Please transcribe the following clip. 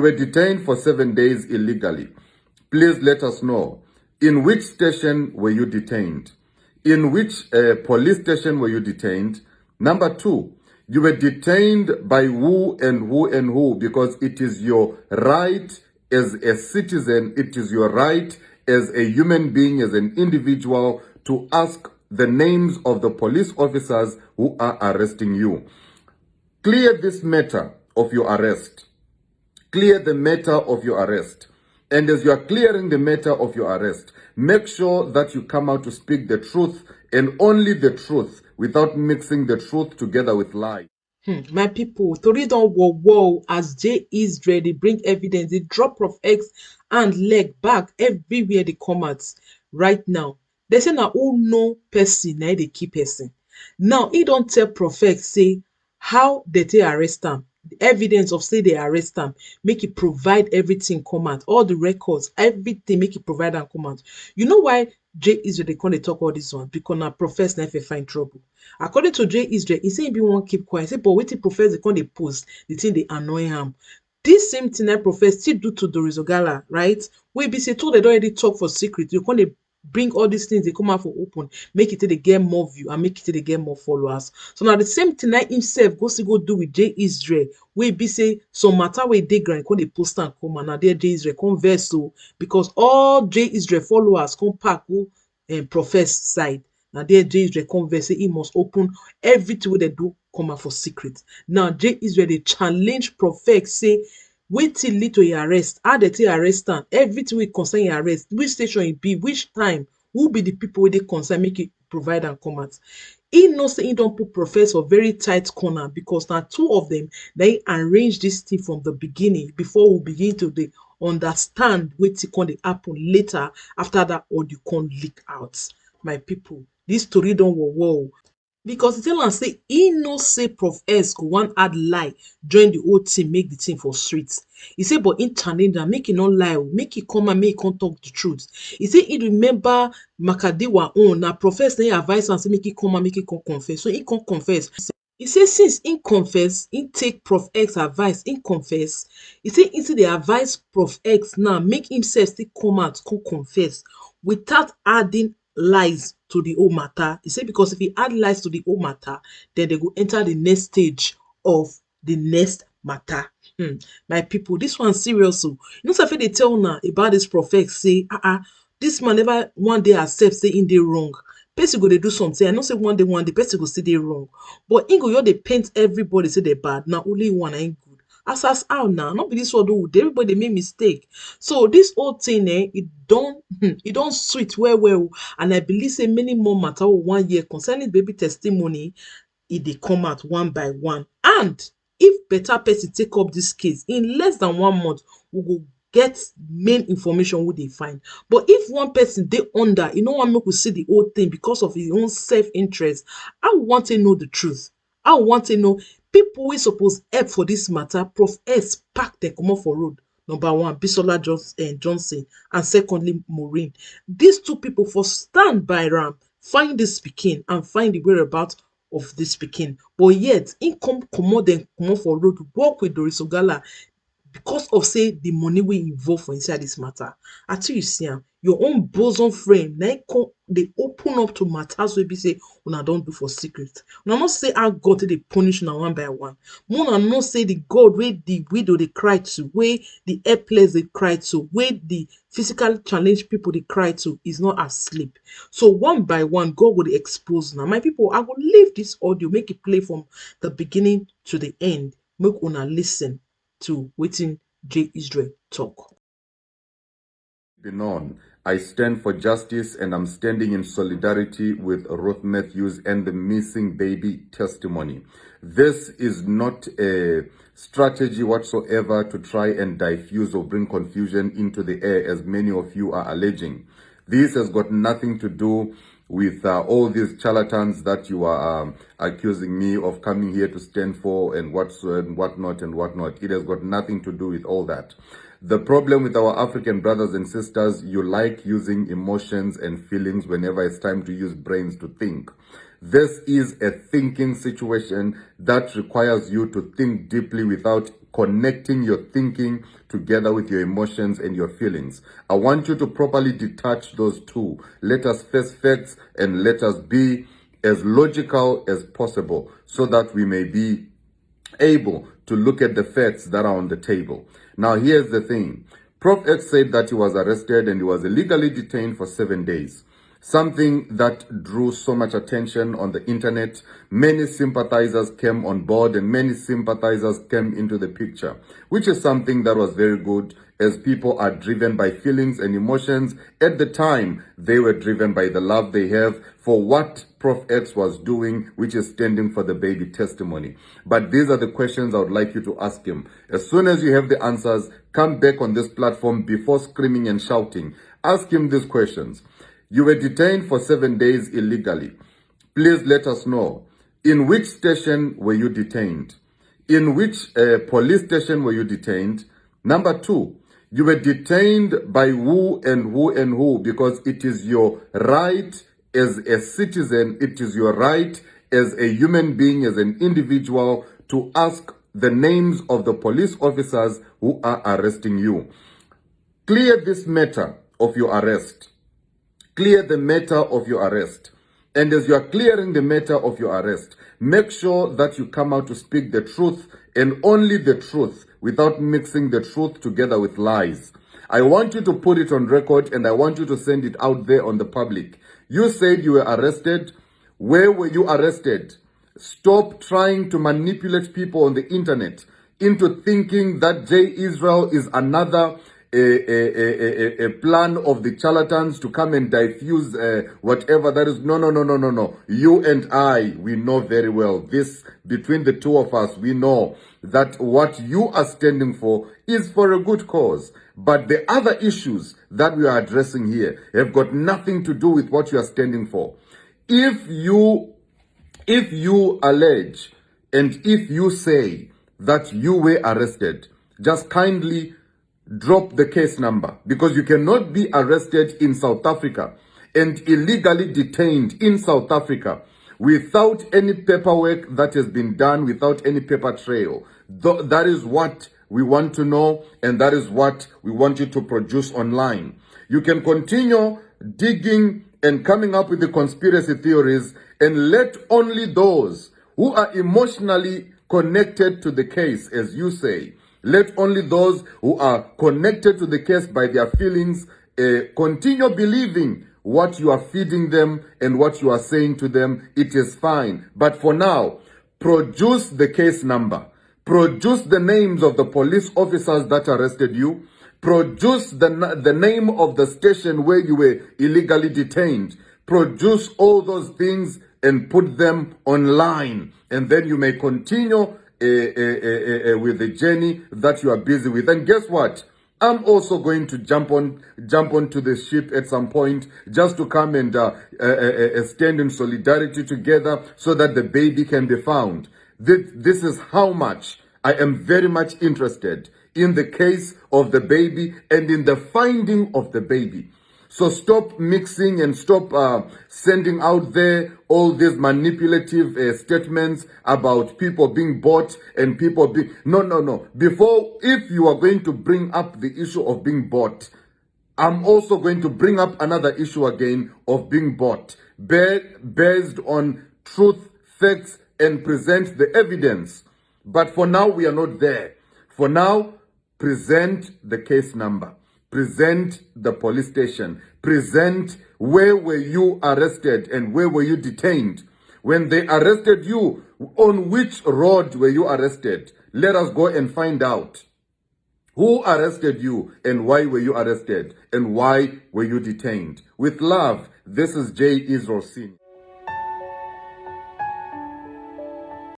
You were detained for 7 days illegally. Please let us know. In which station were you detained? In which police station were you detained? Number 2, you were detained by who and who and who, because it is your right as a citizen, it is your right as a human being, as an individual, to ask the names of the police officers who are arresting you. Clear this matter of your arrest. Clear the matter of your arrest. And as you are clearing the matter of your arrest, make sure that you come out to speak the truth and only the truth, without mixing the truth together with lies. My people, tori don wow as Jay Isreal dey bring evidence, dey drop Prof X and leg back everywhere dey come out right now. They say na who know person na dey kill person. Now he don tell Prof X say how they take arrest am, evidence of say they arrest am, make e provide everything come out, all the records, everything, make e provide am come out. You know why Jay Isreal dey come dey talk all this one? Because na Prof X na fit find trouble. According to Jay Isreal, he say he bin wan keep quiet, say but wetin Prof X dey come dey post, the thing dey annoy am. This same thing na Prof X still do to Doris Ogala, right? Wey be say told dem don already talk for secret, you come dey bring all these things dey come out for open, make it take dey get more view and make it take dey get more followers. So na the same thing na himself go still go do with Jay Isreal, wey be say some matter wey dey ground come dey post am come, and na there Jay Isreal come vex o, because all Jay Isreal followers come pack go Prof X side. Na there Jay Isreal come vex say he must open everything wey dem do come out for secret. Now Jay Isreal dey challenge Prof X say wetin lead to im arrest, how dem take arrest am, everything wey concern im arrest, which station e be, which time, who be the people wey dey concerned, make e provide am come out. He know say he don put Prof X for very tight corner, because na two of them na him arrange this thing from the beginning, before we begin to dey understand wetin come dey happen later after that audio come leak out. My people, this story don wow, because he tell am say he know say Prof X go wan add lie join the whole thing, make the thing for street. He say but he challenge am make he no lie o, make he come and make he come talk the truth. He say he remember Makadewa own, na Prof X na him advise am say make he come and make he come confess, so he come confess. He say since he confess, he take Prof X advice, he confess. He say he still dey advise Prof X now make himself still come out come confess without adding lies to the whole matter. He say because if he add lies to the whole matter, then they go enter the next stage of the next matter. My people, this one serious o. You know say I fit dey tell una about this Prof X say this man never one day accept say him dey wrong. Person go dey do something, I know say one day person go still dey wrong, but him go just dey paint everybody say they bad, na only one na him good. As how now, not be this one o, everybody dey make mistake. So this whole thing e don sweet well, and I believe say many more matter wey we wan hear concerning baby testimony, e dey come out one by one. And if better person take up this case in less than 1 month, we go get main information wey dey find. But if one person dey under, e no wan make we see the whole thing because of his own self-interest, I want to know the truth. I want to know people wey suppose help for this matter. Prof X pack dem comot for road. Number one, Bisola Johnson, and secondly, Maureen. These two people for stand by am, find this pikin and find the whereabouts of this pikin. But yet, him come comot dem comot for road, work with Doris Ogala, because of say the money wey involve for inside this matter. Until you see am, your own bosom friend na come dey open up to matters wey be say una don do for secret. Una no say how God take dey punish una one by one. Una know say the God wey the widow dey cry to, wey the helpless dey cry to, wey the physically challenged people dey cry to, is not asleep. So one by one, God go dey expose una. My people, I go leave this audio, make it play from the beginning to the end, make una listen to wetin Jay Isreal talk. Be known, I stand for justice, and I'm standing in solidarity with Ruth Matthews and the missing baby testimony. This is not a strategy whatsoever to try and diffuse or bring confusion into the air, as many of you are alleging. This has got nothing to do with all these charlatans that you are accusing me of coming here to stand for and whatnot. It has got nothing to do with all that. The problem with our African brothers and sisters, you like using emotions and feelings whenever it's time to use brains to think. This is a thinking situation that requires you to think deeply without connecting your thinking together with your emotions and your feelings. I want you to properly detach those two. Let us face facts and let us be as logical as possible so that we may be able to look at the facts that are on the table. Now, here's the thing. Prof X said that he was arrested and he was illegally detained for 7 days. Something that drew so much attention on the internet. Many sympathizers came on board and many sympathizers came into the picture, which is something that was very good, as people are driven by feelings and emotions. At the time, they were driven by the love they have for what Prof X was doing, which is standing for the baby testimony. But these are the questions I would like you to ask him. As soon as you have the answers, come back on this platform before screaming and shouting. Ask him these questions. You were detained for 7 days illegally. Please let us know. In which station were you detained? In which police station were you detained? Number 2, you were detained by who and who and who, because it is your right as a citizen, it is your right as a human being, as an individual, to ask the names of the police officers who are arresting you. Clear this matter of your arrest. Clear the matter of your arrest. And as you are clearing the matter of your arrest, make sure that you come out to speak the truth and only the truth, without mixing the truth together with lies. I want you to put it on record and I want you to send it out there on the public. You said you were arrested. Where were you arrested? Stop trying to manipulate people on the internet into thinking that Jay Isreal is another a plan of the charlatans to come and diffuse whatever that is. No. You and I, we know very well this. Between the two of us, we know that what you are standing for is for a good cause. But the other issues that we are addressing here have got nothing to do with what you are standing for. If you allege and if you say that you were arrested, just kindly drop the case number, because you cannot be arrested in South Africa and illegally detained in South Africa without any paperwork that has been done, without any paper trail. That is what we want to know, and that is what we want you to produce online. You can continue digging and coming up with the conspiracy theories, and let only those who are emotionally connected to the case, as you say, let only those who are connected to the case by their feelings continue believing what you are feeding them and what you are saying to them. It is fine. But for now, produce the case number. Produce the names of the police officers that arrested you. Produce the name of the station where you were illegally detained. Produce all those things and put them online. And then you may continue with the journey that you are busy with. And guess what? I'm also going to jump onto the ship at some point, just to come and stand in solidarity together so that the baby can be found. This is how much I am very much interested in the case of the baby and in the finding of the baby. So stop mixing and stop sending out there all these manipulative statements about people being bought and people being... No. Before, if you are going to bring up the issue of being bought, I'm also going to bring up another issue again of being bought, based on truth, facts, and present the evidence. But for now, we are not there. For now, present the case number. Present the police station. Present where were you arrested and where were you detained. When they arrested you, on which road were you arrested? Let us go and find out. Who arrested you and why were you arrested and why were you detained? With love, this is Jay Isreal Sr.